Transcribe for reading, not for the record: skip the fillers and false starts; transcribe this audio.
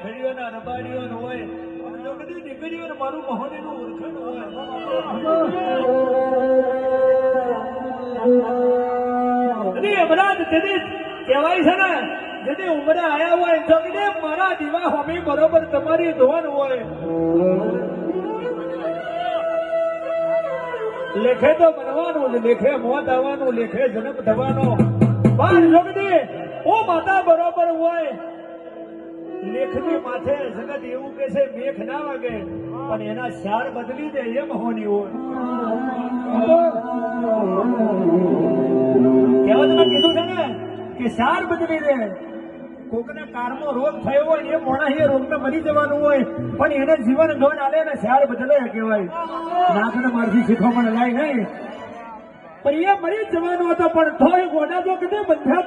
રાખડીઓ રબાડીઓ હોય જો કદી દીકરીઓ મારું મહોનીનું ઓળખાણ હોય અમરાજ જેથી કહેવાય છે ને જેથી ઉમરે આયા હોય જો કે મારા દીવા હોમી બરોબર તમારી ધોન હોય લેખે તો બનવાનું લેખે મોત આવવાનું લેખે જન્મ થવાનો બાર જોગદી ઓ માતા બરોબર હોય લેખની માથે જગત એવું કે છે મેઘ ના વાગે પણ એના શાર બદલી દે એમ હોની હોય કહેવતમાં કીધું છે ને કે શાર બદલી દે કોકને કારમો રોગ થયો હોય એ મોણા એ રોગને મરી જવાનું હોય પણ એને જીવન ધોન આલે ને શાર બદલે કહેવાય નાકને મારથી શીખવામાં લાય નહીં પણ એ મરી જવાનો હતો પણ તોય ગોડા જો કદે બંધા